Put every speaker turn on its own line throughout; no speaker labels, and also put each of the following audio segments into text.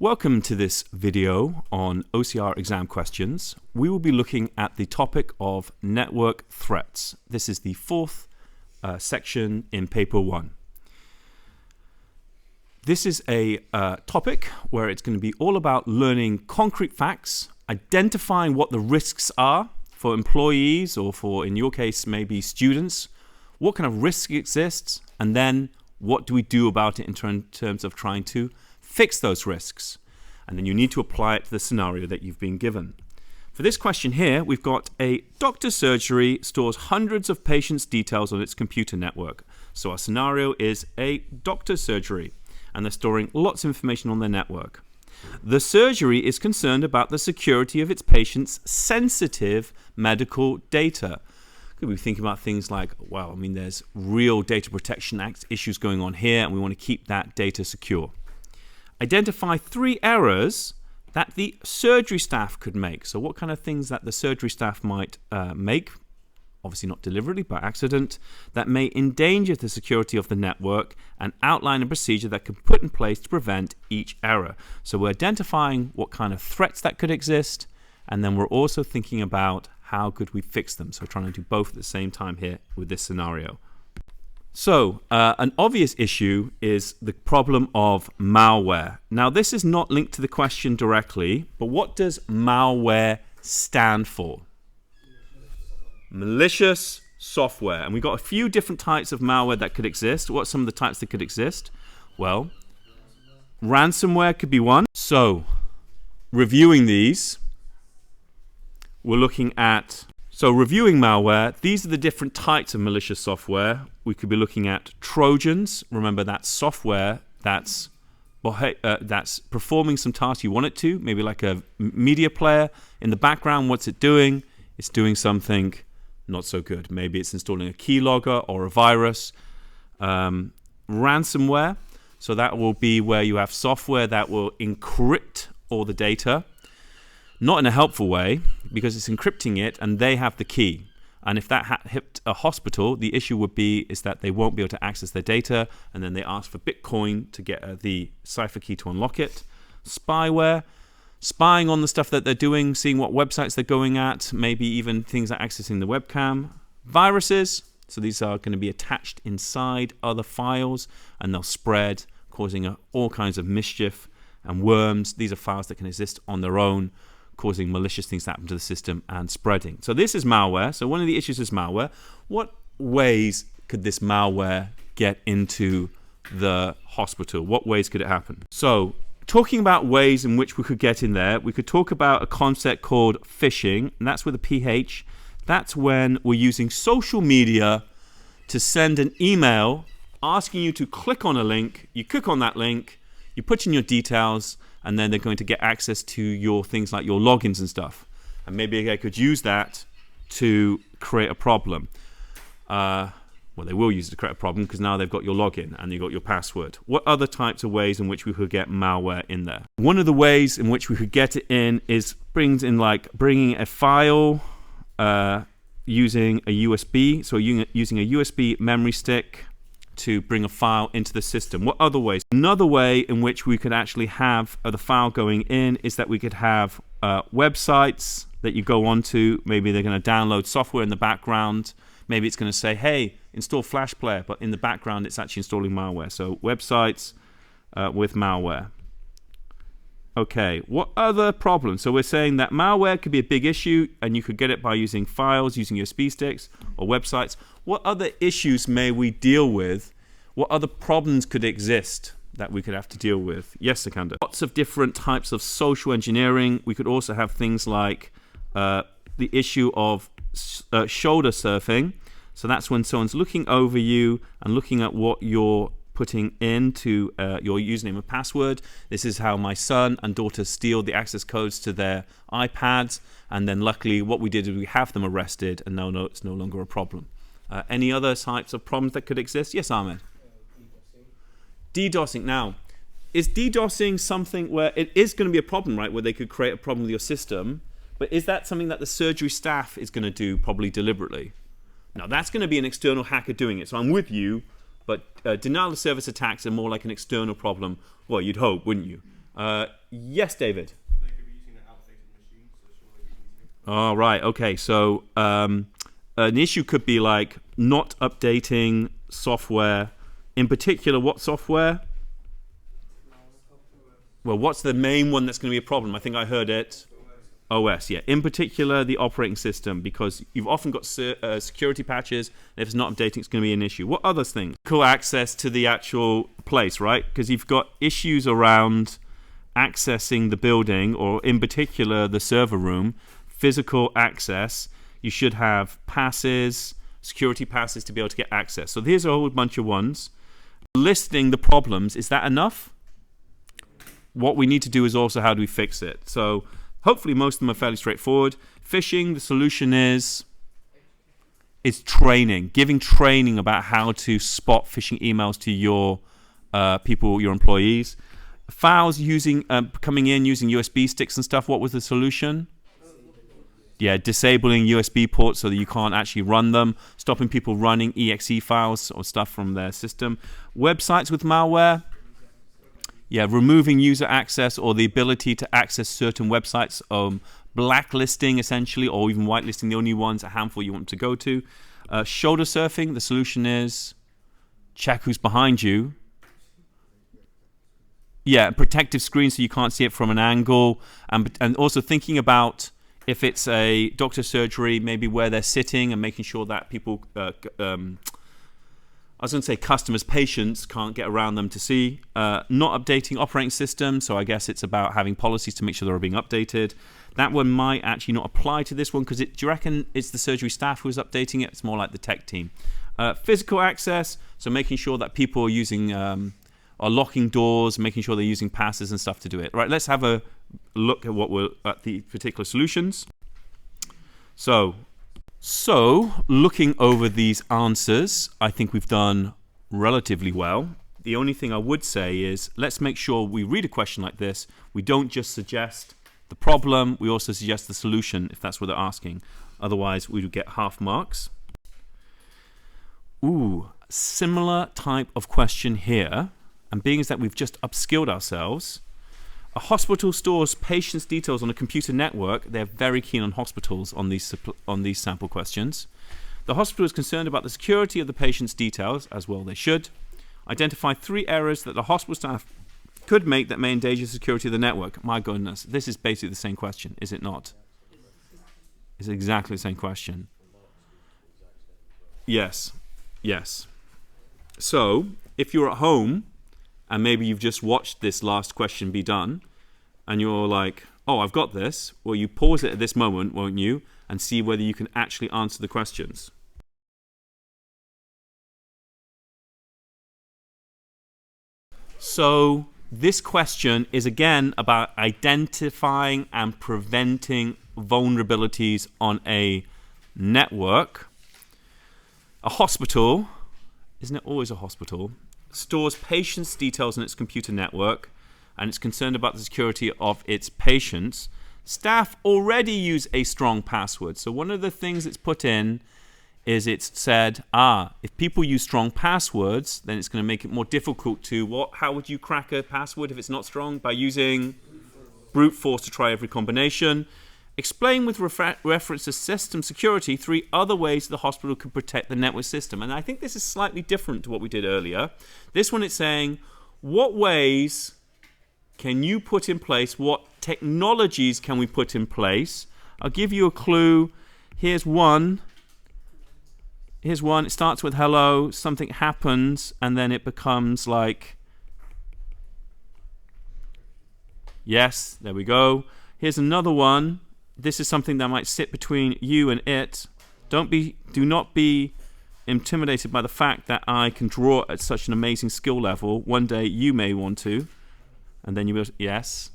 Welcome to this video on OCR exam questions. We will be looking at the topic of network threats. This is the fourth section in paper 1. This is a topic where it's going to be all about learning concrete facts, identifying what the risks are for employees or for, in your case, maybe students, what kind of risk exists, and then what do we do about it in terms of trying to fix those risks. And then you need to apply it to the scenario that you've been given. For this question here, we've got a doctor's surgery stores hundreds of patients' details on its computer network. So our scenario is a doctor's surgery, and they're storing lots of information on their network. The surgery is concerned about the security of its patients' sensitive medical data. Could be thinking about things like, well, there's real Data Protection Act issues going on here, and we want to keep that data secure. Identify 3 errors that the surgery staff could make. So what kind of things that the surgery staff might make, obviously not deliberately, by accident, that may endanger the security of the network, and outline a procedure that can put in place to prevent each error. So we're identifying what kind of threats that could exist, and then we're also thinking about how could we fix them. So trying to do both at the same time here with this scenario. So an obvious issue is the problem of malware. Now this is not linked to the question directly, but what does malware stand for? Malicious software. And we've got a few different types of malware that could exist. What are some of the types that could exist? Well, ransomware could be one. So reviewing these, we're looking at reviewing malware. These are the different types of malicious software. We could be looking at Trojans. Remember, that's software that's performing some tasks you want it to, maybe like a media player. In the background, what's it doing? It's doing something not so good. Maybe it's installing a keylogger or a virus. Ransomware. So that will be where you have software that will encrypt all the data. Not in a helpful way, because it's encrypting it and they have the key. And if that hit a hospital, the issue would be is that they won't be able to access their data, and then they ask for Bitcoin to get the cipher key to unlock it. Spyware, spying on the stuff that they're doing, seeing what websites they're going at, maybe even things like accessing the webcam. Viruses, so these are going to be attached inside other files, and they'll spread, causing all kinds of mischief. And worms, these are files that can exist on their own, causing malicious things to happen to the system and spreading. So this is malware. So one of the issues is malware. What ways could this malware get into the hospital? What ways could it happen? So talking about ways in which we could get in there, we could talk about a concept called phishing, and that's with a PH. That's when we're using social media to send an email asking you to click on a link. You click on that link, you put in your details, and then they're going to get access to your things like your logins and stuff. And maybe they could use that to create a problem. Well, they will use it to create a problem because now they've got your login and you've got your password. What other types of ways in which we could get malware in there? One of the ways in which we could get it in is bringing a file using a USB. So using a USB memory stick to bring a file into the system. What other ways? Another way in which we could actually have the file going in is that we could have websites that you go onto. Maybe they're going to download software in the background. Maybe it's going to say, hey, install Flash Player, but in the background it's actually installing malware. So websites with malware. Okay, what other problems? So we're saying that malware could be a big issue, and you could get it by using files, using USB sticks or websites. What other issues may we deal with? What other problems could exist that we could have to deal with? Yes, Sikander. Lots of different types of social engineering. We could also have things like the issue of shoulder surfing. So that's when someone's looking over you and looking at what you're putting into your username and password. This is how my son and daughter steal the access codes to their iPads, and then luckily what we did is we have them arrested, and no, it's no longer a problem. Any other types of problems that could exist? Yes, Ahmed. DDoSing. Now, is DDoSing something where it is going to be a problem, right, where they could create a problem with your system, but is that something that the surgery staff is going to do probably deliberately? Now, that's going to be an external hacker doing it, so I'm with you. But denial of service attacks are more like an external problem. Well, you'd hope, wouldn't you? Yes, David.
They could be using an outdated machine, so surely be easier.
All right. Okay. So an issue could be like not updating software. In particular, what software? Well, what's the main one that's going to be a problem? I think I heard it. OS, yeah. In particular, the operating system, because you've often got security patches. And if it's not updating, it's going to be an issue. What other things? Cool access to the actual place, right? Because you've got issues around accessing the building, or in particular, the server room. Physical access. You should have passes, security passes to be able to get access. So here's a whole bunch of ones. Listing the problems, is that enough? What we need to do is also how do we fix it? So hopefully most of them are fairly straightforward. Phishing, the solution is training, giving training about how to spot phishing emails to your people, your employees. Files coming in using USB sticks and stuff. What was the solution? Yeah, disabling USB ports so that you can't actually run them, stopping people running exe files or stuff from their system. Websites with malware. Yeah, removing user access or the ability to access certain websites, blacklisting essentially, or even whitelisting the only ones, a handful you want to go to. Shoulder surfing, the solution is check who's behind you. Yeah, protective screen so you can't see it from an angle. And also thinking about if it's a doctor's surgery, maybe where they're sitting and making sure that people... I was going to say customers, patients can't get around them to see. Not updating operating systems, so I guess it's about having policies to make sure they're being updated. That one might actually not apply to this one because do you reckon it's the surgery staff who's updating it? It's more like the tech team. Physical access, so making sure that people are using, are locking doors, making sure they're using passes and stuff to do it. Right, let's have a look at the particular solutions. So, looking over these answers, I think we've done relatively well. The only thing I would say is let's make sure we read a question like this. We don't just suggest the problem, we also suggest the solution if that's what they're asking. Otherwise, we would get half marks. Ooh, similar type of question here. And being as that we've just upskilled ourselves, a hospital stores patients' details on a computer network. They're very keen on hospitals on these sample questions. The hospital is concerned about the security of the patient's details, as well they should. Identify 3 errors that the hospital staff could make that may endanger the security of the network. My goodness, this is basically the same question, is it not? It's exactly the same question. Yes. So, if you're at home, and maybe you've just watched this last question be done, and you're like, oh, I've got this. Well, you pause it at this moment, won't you, and see whether you can actually answer the questions. So this question is again about identifying and preventing vulnerabilities on a network. A hospital, isn't it always a hospital, stores patients' details on its computer network and it's concerned about the security of its patients. Staff already use a strong password. So one of the things it's put in is it's said, if people use strong passwords, then it's going to make it more difficult to, how would you crack a password if it's not strong? By using brute force to try every combination. Explain with reference to system security 3 other ways the hospital could protect the network system. And I think this is slightly different to what we did earlier. This one it's saying, what ways can you put in place? What technologies can we put in place? I'll give you a clue. Here's one. It starts with hello, something happens, and then it becomes like, yes, there we go. Here's another one. This is something that might sit between you and it. Do not be intimidated by the fact that I can draw at such an amazing skill level. One day you may want to. And then you will, yes.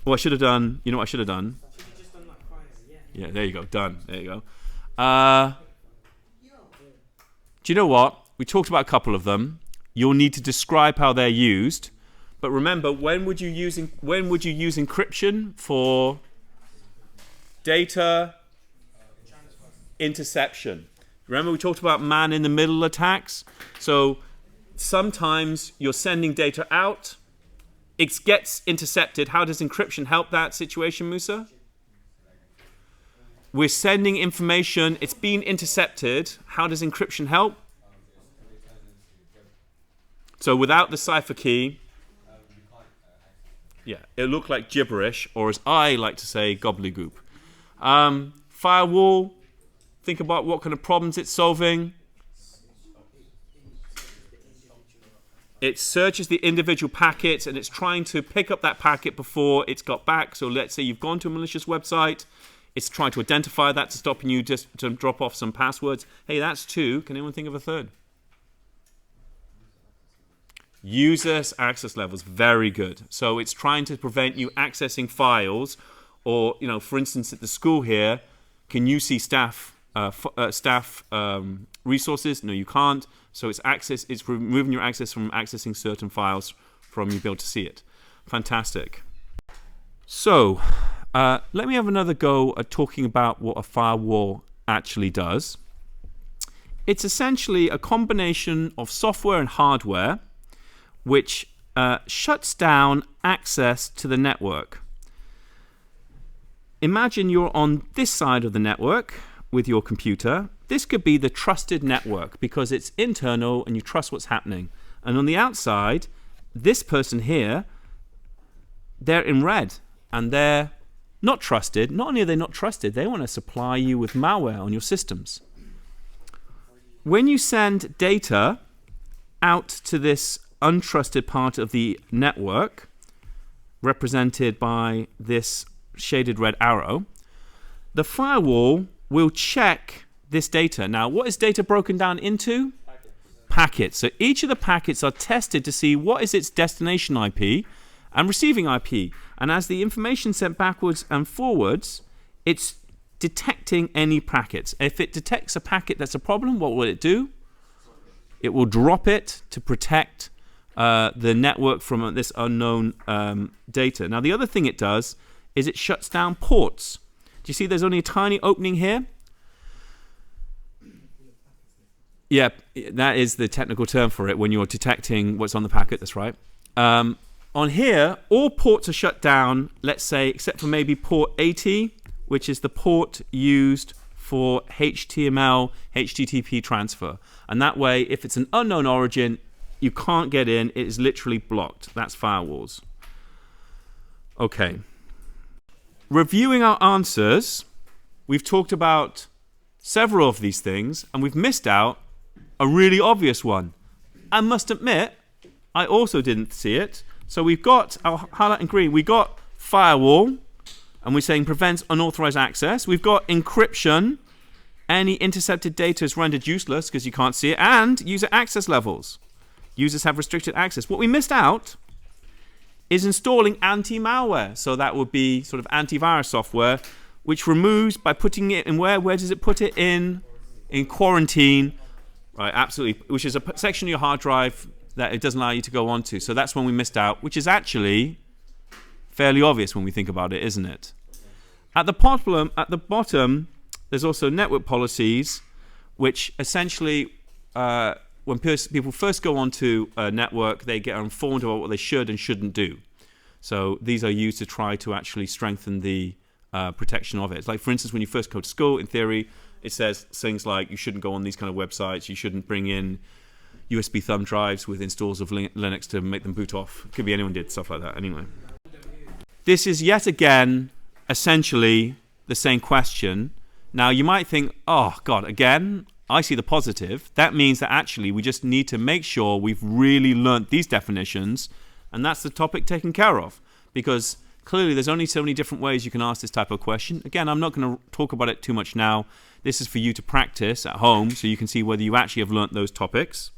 Oh, I should have done, you know what I should have done? Yeah, there you go, done. There you go. Do you know what? We talked about a couple of them. You'll need to describe how they're used. But remember, when would you use encryption for data interception? Remember we talked about man-in-the-middle attacks? So sometimes you're sending data out it gets intercepted. How does encryption help that situation, Musa? We're sending information. It's being intercepted. How does encryption help? So without the cipher key, yeah, it'll look like gibberish, or as I like to say, gobbledygook. Firewall, think about what kind of problems it's solving. It searches the individual packets, and it's trying to pick up that packet before it's got back. So let's say you've gone to a malicious website. It's trying to identify that to stopping you just to drop off some passwords. Hey, that's two. Can anyone think of a third? Users access levels, very good. So it's trying to prevent you accessing files, or for instance, at the school here, can you see staff resources? No, you can't. So it's removing your access from accessing certain files from you being able to see it. Fantastic. So let me have another go at talking about what a firewall actually does. It's essentially a combination of software and hardware which shuts down access to the network. Imagine you're on this side of the network with your computer. This could be the trusted network because it's internal and you trust what's happening. And on the outside, this person here, they're in red and they're not trusted. Not only are they not trusted, they want to supply you with malware on your systems. When you send data out to this untrusted part of the network, represented by this shaded red arrow, the firewall will check this data. Now, what is data broken down into? Packets. So each of the packets are tested to see what is its destination IP and receiving IP. And as the information sent backwards and forwards, it's detecting any packets. If it detects a packet that's a problem, what will it do? It will drop it to protect the network from this unknown data. Now, the other thing it does is it shuts down ports. Do you see there's only a tiny opening here? Yeah, that is the technical term for it when you're detecting what's on the packet, that's right. On here, all ports are shut down, let's say, except for maybe port 80, which is the port used for HTML, HTTP transfer. And that way, if it's an unknown origin, you can't get in. It is literally blocked. That's firewalls. Okay. Reviewing our answers, we've talked about several of these things, and we've missed out a really obvious one. I must admit, I also didn't see it. So we've got, I'll highlight in green, we got firewall, and we're saying prevents unauthorized access. We've got encryption. Any intercepted data is rendered useless because you can't see it. And user access levels. Users have restricted access. What we missed out is installing anti-malware. So that would be sort of antivirus software, which removes by putting it in where? Where does it put it in? In quarantine. Right, absolutely. Which is a section of your hard drive that it doesn't allow you to go onto. So that's when we missed out, which is actually fairly obvious when we think about it, isn't it? At the bottom, there's also network policies, which essentially, when people first go onto a network, they get informed about what they should and shouldn't do. So these are used to try to actually strengthen the protection of it. It's like, for instance, when you first go to school, in theory, it says things like you shouldn't go on these kind of websites, you shouldn't bring in USB thumb drives with installs of Linux to make them boot off. Could be anyone did stuff like that anyway. This is yet again essentially the same question. Now you might think, oh God, again, I see the positive. That means that actually we just need to make sure we've really learnt these definitions, and that's the topic taken care of. Because clearly there's only so many different ways you can ask this type of question. Again, I'm not going to talk about it too much now. This is for you to practice at home so you can see whether you actually have learnt those topics.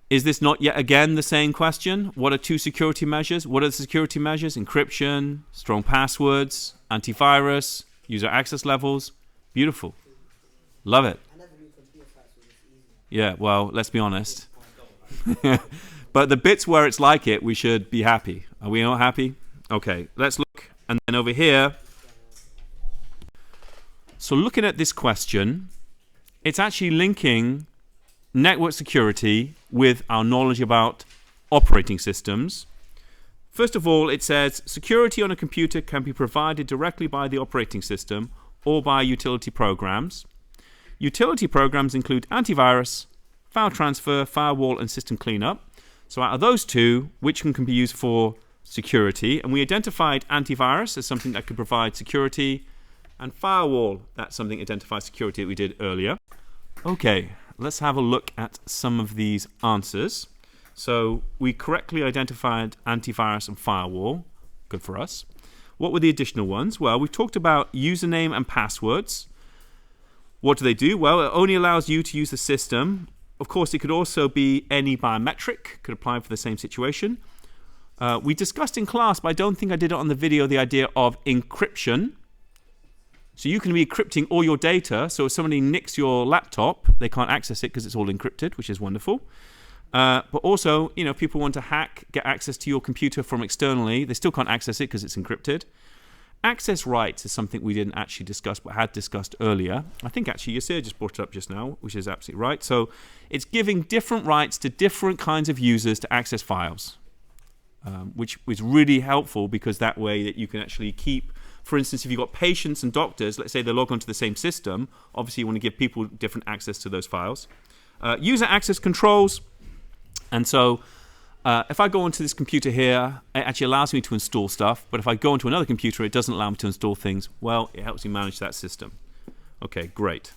Is this not yet again the same question? What are two security measures? What are the security measures? Encryption, strong passwords, antivirus, user access levels. Beautiful. Love it. Yeah, well, let's be honest. But the bits where it's like it, we should be happy. Are we not happy? Okay, let's look. And then over here. So looking at this question, it's actually linking network security with our knowledge about operating systems. First of all, it says security on a computer can be provided directly by the operating system or by utility programs. Utility programs include antivirus, file transfer, firewall, and system cleanup. So out of those two, which one can be used for security? And we identified antivirus as something that could provide security, and firewall, that's something that identifies security that we did earlier. Okay, let's have a look at some of these answers. So we correctly identified antivirus and firewall. Good for us. What were the additional ones? Well, we talked about username and passwords. What do? Well, it only allows you to use the system. Of course, it could also be any biometric, could apply for the same situation. We discussed in class, but I don't think I did it on the video, the idea of encryption. So you can be encrypting all your data, so if somebody nicks your laptop, they can't access it because it's all encrypted, which is wonderful. But also, if people want to get access to your computer from externally, they still can't access it because it's encrypted. Access rights is something we didn't actually discuss, but had discussed earlier. I think actually Yasir just brought it up just now, which is absolutely right. So it's giving different rights to different kinds of users to access files, which is really helpful because that way that you can actually keep, for instance, if you've got patients and doctors, let's say they log onto the same system, obviously you want to give people different access to those files. User access controls. And so if I go onto this computer here, it actually allows me to install stuff. But if I go onto another computer, it doesn't allow me to install things. Well, it helps me manage that system. Okay, great.